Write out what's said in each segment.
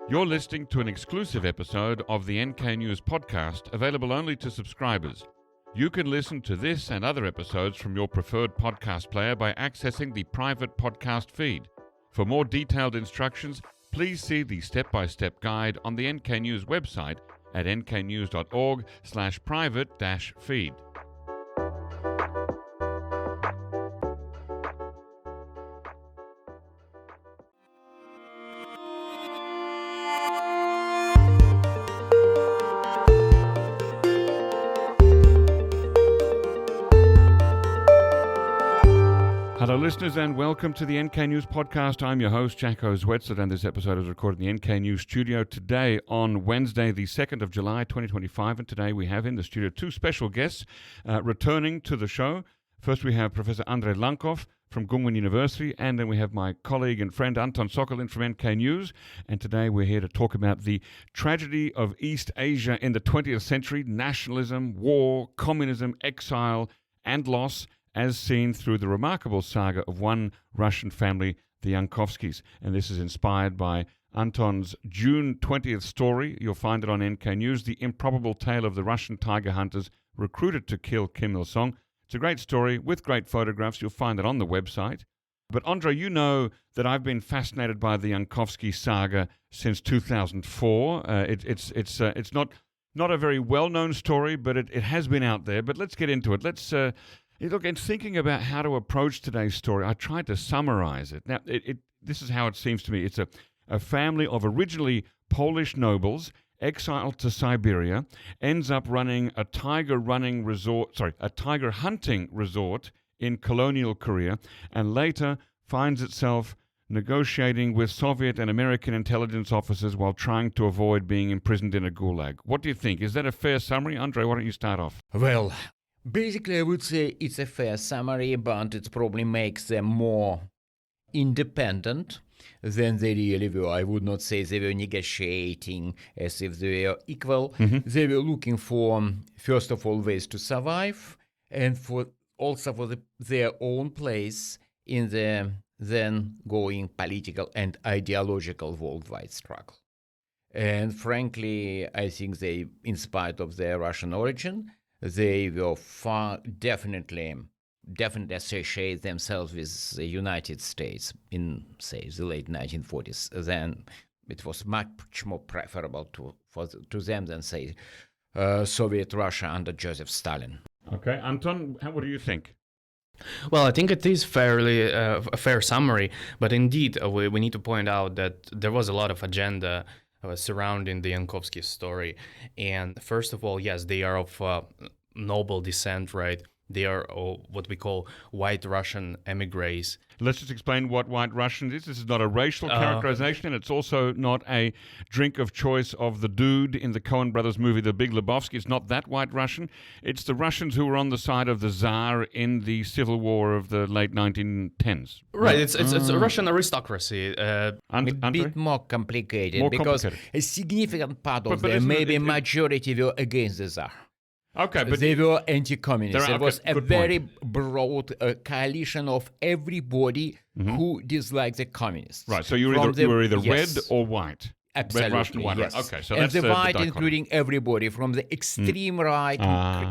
You're listening to an exclusive episode of the NK News podcast, available only to subscribers. You can listen to this and other episodes from your preferred podcast player by accessing the private podcast feed. For more detailed instructions, please see the step-by-step guide on the NK News website at nknews.org/private-feed. Hello listeners and welcome to the NK News podcast. I'm your host Jacco Zwetsloot and this episode is recorded in the NK News studio today on Wednesday the 2nd of July 2025, and today we have in the studio two special guests returning to the show. First we have Professor Andrei Lankov from Kookmin University, and then we have my colleague and friend Anton Sokolin from NK News, and today we're here to talk about the tragedy of East Asia in the 20th century, nationalism, war, communism, exile and loss, as seen through the remarkable saga of one Russian family, the Yankovskys. And this is inspired by Anton's June 20th story. You'll find it on NK News, The Improbable Tale of the Russian Tiger Hunters Recruited to Kill Kim Il-sung. It's a great story with great photographs. You'll find it on the website. But Andrei, you know that I've been fascinated by the Yankovsky saga since 2004. It's not a very well-known story, but it has been out there. But let's get into it. Look, in thinking about how to approach today's story, I tried to summarize it. Now, this is how it seems to me. It's a family of originally Polish nobles exiled to Siberia, ends up running a tiger hunting resort in colonial Korea, and later finds itself negotiating with Soviet and American intelligence officers while trying to avoid being imprisoned in a gulag. What do you think? Is that a fair summary? Andrei, why don't you start off? Well, basically, I would say it's a fair summary, but it probably makes them more independent than they really were. I would not say they were negotiating as if they were equal. Mm-hmm. They were looking for, first of all, ways to survive, and for their own place in the then going political and ideological worldwide struggle. And frankly, I think they, in spite of their Russian origin, they will definitely associate themselves with the United States in, say, the late 1940s. Then it was much more preferable to them than, say, Soviet Russia under Joseph Stalin. Okay, Anton, what do you think? Well, I think it is fairly a fair summary, but indeed we need to point out that there was a lot of agenda surrounding the Yankovsky story. And first of all, yes, they are of noble descent, right? They are what we call white Russian emigres. Let's just explain what white Russian is. This is not a racial characterization, and it's also not a drink of choice of the dude in the Coen brothers movie, The Big Lebowski. It's not that white Russian. It's the Russians who were on the side of the Tsar in the civil war of the late 1910s. Right, it's a Russian aristocracy. A bit more complicated, because a significant part of them, maybe majority, were against the Tsar. Okay, but they were anti-communist. It was a very broad coalition of everybody who disliked the communists. Right, so you were either red or white. Absolutely, red, Russian, white, yes. Right. Okay, so and that's the white, dichotomy. including everybody from the extreme right,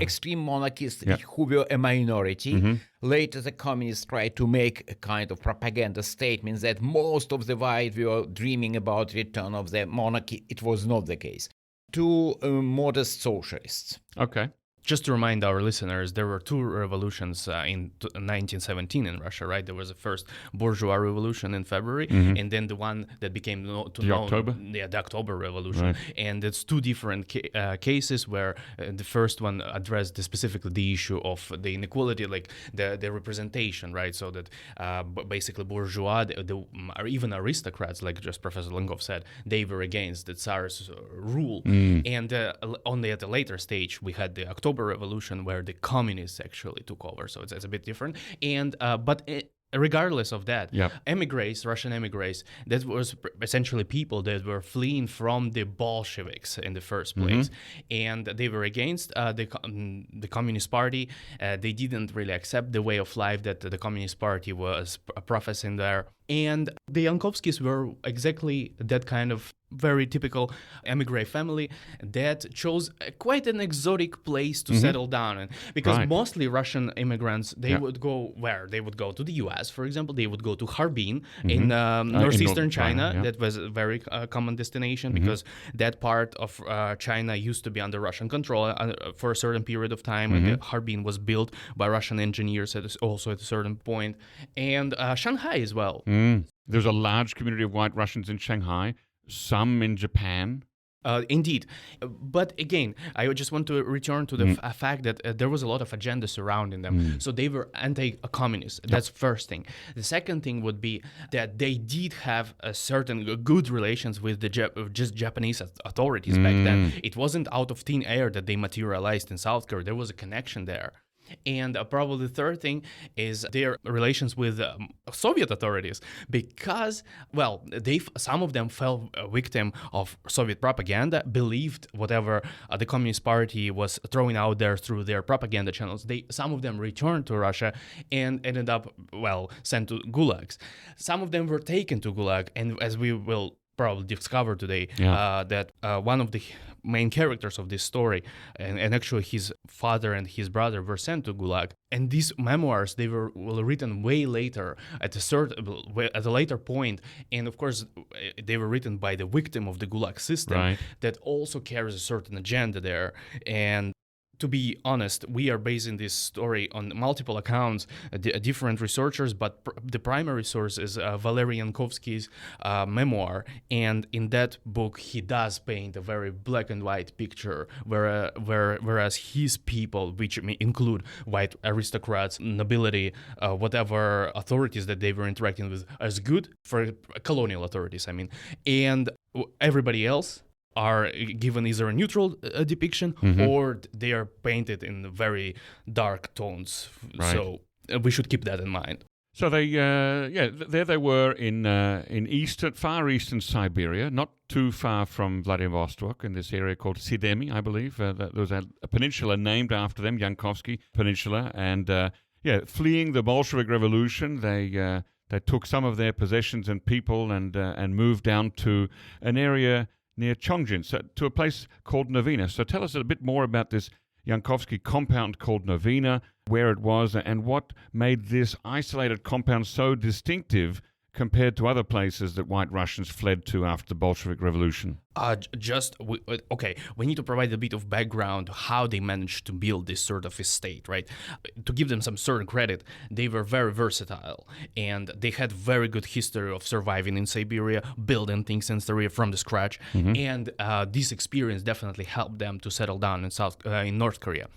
extreme monarchists who were a minority. Mm-hmm. Later, the communists tried to make a kind of propaganda statement that most of the white were dreaming about return of the monarchy. It was not the case. To modest socialists. Okay. Just to remind our listeners, there were two revolutions in 1917 in Russia, right? There was the first bourgeois revolution in February, and then the one that became October? Yeah, the October Revolution. Right. And it's two different cases where the first one addressed specifically the issue of the inequality, like the representation, right? So that basically bourgeois, or even aristocrats, like just Professor Lankov said, they were against the Tsar's rule. And only at a later stage, we had the October Revolution where the communists actually took over. So it's a bit different. And regardless of that, emigres, Russian emigres, that was essentially people that were fleeing from the Bolsheviks in the first place, and they were against the Communist Party. They didn't really accept the way of life that the Communist Party was professing there. And the Yankovskys were exactly that kind of very typical emigre family that chose quite an exotic place to settle down in. Because mostly Russian immigrants, they would go where? They would go to the US, for example. They would go to Harbin in northeastern China. That was a very common destination because that part of China used to be under Russian control for a certain period of time. And Harbin was built by Russian engineers also at a certain point. And Shanghai as well. There's a large community of white Russians in Shanghai, some in Japan. Indeed. But again, I just want to return to the fact that there was a lot of agenda surrounding them. So they were anti-communist. That's first thing. The second thing would be that they did have a certain good relations with the just Japanese authorities back then. It wasn't out of thin air that they materialized in South Korea. There was a connection there. And probably the third thing is their relations with Soviet authorities, because, well, some of them fell victim of Soviet propaganda, believed whatever the Communist Party was throwing out there through their propaganda channels. Some of them returned to Russia and ended up, well, sent to gulags. Some of them were taken to gulag, and as we will probably discover today, that one of the main characters of this story, and actually his father and his brother were sent to Gulag. And these memoirs, they were written way later, at a later point, and of course they were written by the victim of the Gulag system that also carries a certain agenda there. And to be honest, we are basing this story on multiple accounts, different researchers, but the primary source is Valery Yankovsky's memoir. And in that book, he does paint a very black and white picture, whereas his people, which may include white aristocrats, nobility, whatever authorities that they were interacting with, as good for colonial authorities, I mean, and everybody else are given either a neutral depiction or they are painted in very dark tones. So we should keep that in mind. So they, there they were in far eastern Siberia, not too far from Vladivostok, in this area called Sidemi, I believe. There was a peninsula named after them, Yankovsky Peninsula, and fleeing the Bolshevik Revolution, they took some of their possessions and people and moved down to an area near Chongjin, so to a place called Novina. So tell us a bit more about this Yankovsky compound called Novina, where it was, and what made this isolated compound so distinctive compared to other places that white Russians fled to after the Bolshevik Revolution. We need to provide a bit of background how they managed to build this sort of estate, right? To give them some certain credit, they were very versatile, and they had very good history of surviving in Siberia, building things in Siberia from the scratch, and this experience definitely helped them to settle down in North Korea,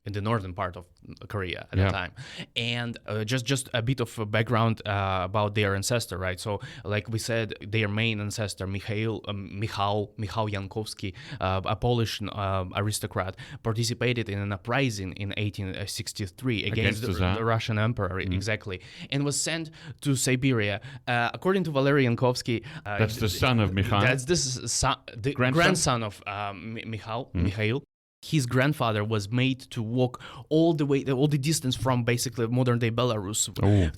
in the northern part of Korea at the time. And just a bit of a background about their ancestor, right? So, like we said, their main ancestor, Michał Yankovsky, a Polish aristocrat, participated in an uprising in 1863 against the Russian emperor, exactly, and was sent to Siberia. According to Valery Yankovsky, that's the son of Michał. That's the grandson of Michał. His grandfather was made to walk all the distance from basically modern-day Belarus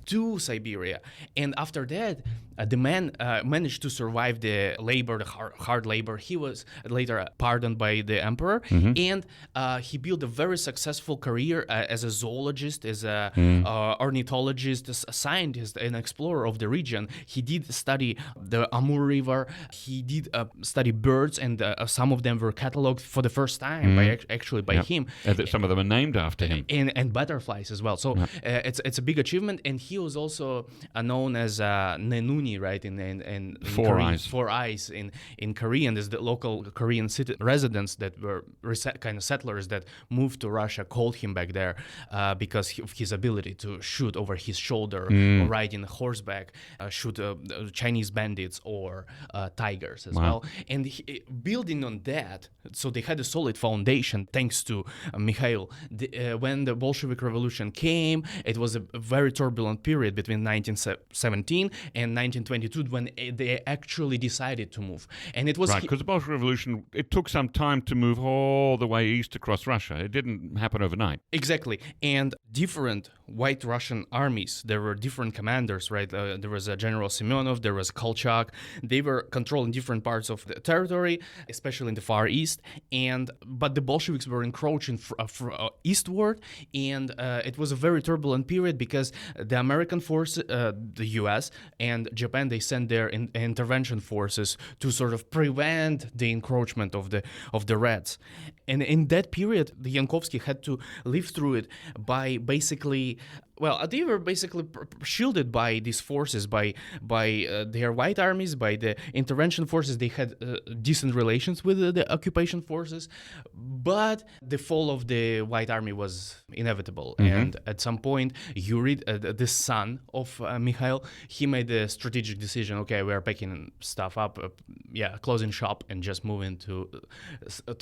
to Siberia. And after that, the man managed to survive the labor, the hard labor. He was later pardoned by the emperor, and he built a very successful career as a zoologist, as a ornithologist, as a scientist, an explorer of the region. He did study the Amur River. He did study birds, and some of them were cataloged for the first time by him. Some of them are named after him. And butterflies as well. So it's a big achievement. And he was also known as Nenuni, right? In Four Eyes in Korean. There's the local Korean residents that were kind of settlers that moved to Russia, called him back there because of his ability to shoot over his shoulder, or ride in horseback, shoot Chinese bandits or tigers as well. And building on that, so they had a solid foundation thanks to Mikhail. When the Bolshevik Revolution came, it was a very turbulent period between 1917 and 1922 when they actually decided to move. And it was right, because the Bolshevik Revolution, it took some time to move all the way east across Russia. It didn't happen overnight. Exactly. And different White Russian armies. There were different commanders, right? There was a General Semyonov, there was Kolchak. They were controlling different parts of the territory, especially in the Far East. But the Bolsheviks were encroaching eastward, and it was a very turbulent period because the American forces, the U.S. and Japan, they sent their intervention forces to sort of prevent the encroachment of the Reds. And in that period, the Yankovsky had to live through it by basically, they were basically shielded by these forces, by their white armies, by the intervention forces. They had decent relations with the occupation forces, but the fall of the white army was inevitable. Mm-hmm. And at some point, Yuri, the son of Mikhail, he made a strategic decision. Okay, we are packing stuff up, closing shop, and just moving to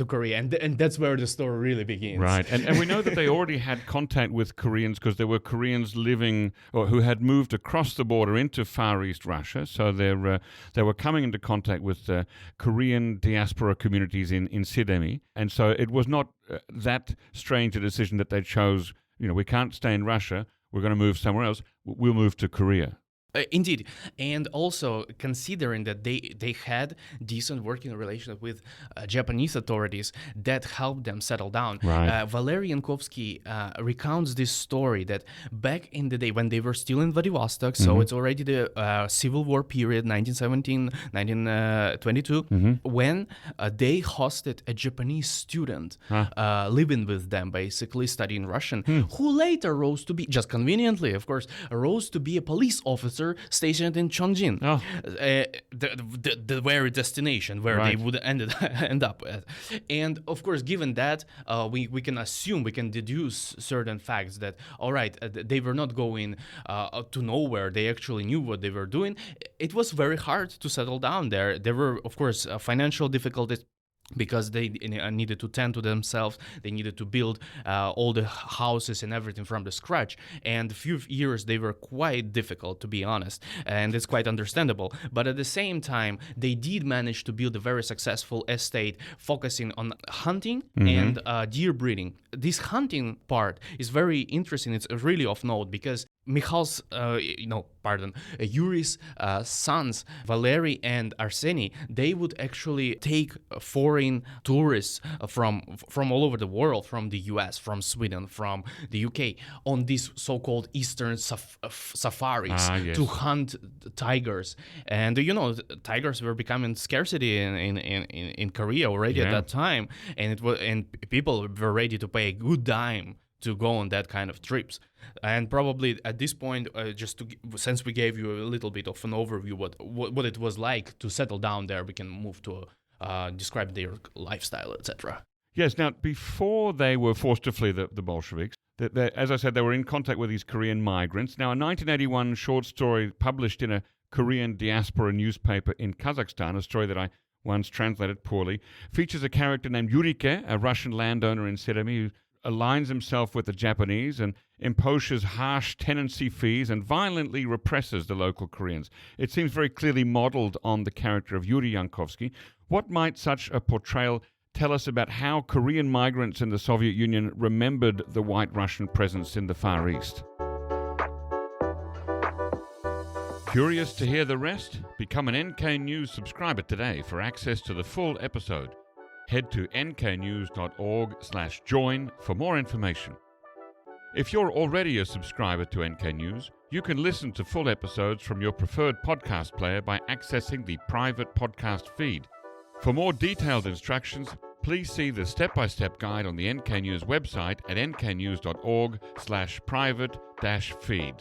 Korea. And that's where the story really begins. Right, and we know that they already had contact with Koreans because there were Koreans living or who had moved across the border into Far East Russia. So they were coming into contact with Korean diaspora communities in Siberia. And so it was not that strange a decision that they chose, we can't stay in Russia, we're going to move somewhere else, we'll move to Korea. Indeed, and also considering that they had decent working relations with Japanese authorities that helped them settle down. Right. Valery Yankovsky recounts this story that back in the day when they were still in Vladivostok, mm-hmm. so it's already the Civil War period, 1917, 1922, mm-hmm. when they hosted a Japanese student living with them, basically studying Russian, who later rose to be, just conveniently, of course, rose to be a police officer stationed in Chongjin, the very destination where they would end up at. And of course, given that, we can assume, we can deduce certain facts that, all right, they were not going to nowhere. They actually knew what they were doing. It was very hard to settle down there. There were, of course, financial difficulties, because they needed to tend to themselves. They needed to build all the houses and everything from the scratch. And a few years, they were quite difficult, to be honest. And it's quite understandable. But at the same time, they did manage to build a very successful estate focusing on hunting mm-hmm. and deer breeding. This hunting part is very interesting. It's really of note because Mikhail's, Yuri's sons, Valery and Arseny, they would actually take foreign tourists from all over the world, from the US, from Sweden, from the UK, on these so-called Eastern safaris to hunt tigers. And, tigers were becoming scarcity in Korea already at that time, and people were ready to pay a good dime to go on that kind of trips. And probably at this point, since we gave you a little bit of an overview what it was like to settle down there, we can move to describe their lifestyle, etc. Yes. Now, before they were forced to flee the Bolsheviks, as I said, they were in contact with these Korean migrants. Now, a 1981 short story published in a Korean diaspora newspaper in Kazakhstan, a story that I once translated poorly, features a character named Yurike, a Russian landowner in Siberia, who aligns himself with the Japanese and imposes harsh tenancy fees and violently represses the local Koreans. It seems very clearly modeled on the character of Yuri Yankovsky. What might such a portrayal tell us about how Korean migrants in the Soviet Union remembered the White Russian presence in the Far East? Curious to hear the rest? Become an NK News subscriber today for access to the full episode. Head to nknews.org/join for more information. If you're already a subscriber to NK News, you can listen to full episodes from your preferred podcast player by accessing the private podcast feed. For more detailed instructions, please see the step-by-step guide on the NK News website at nknews.org/private-feed.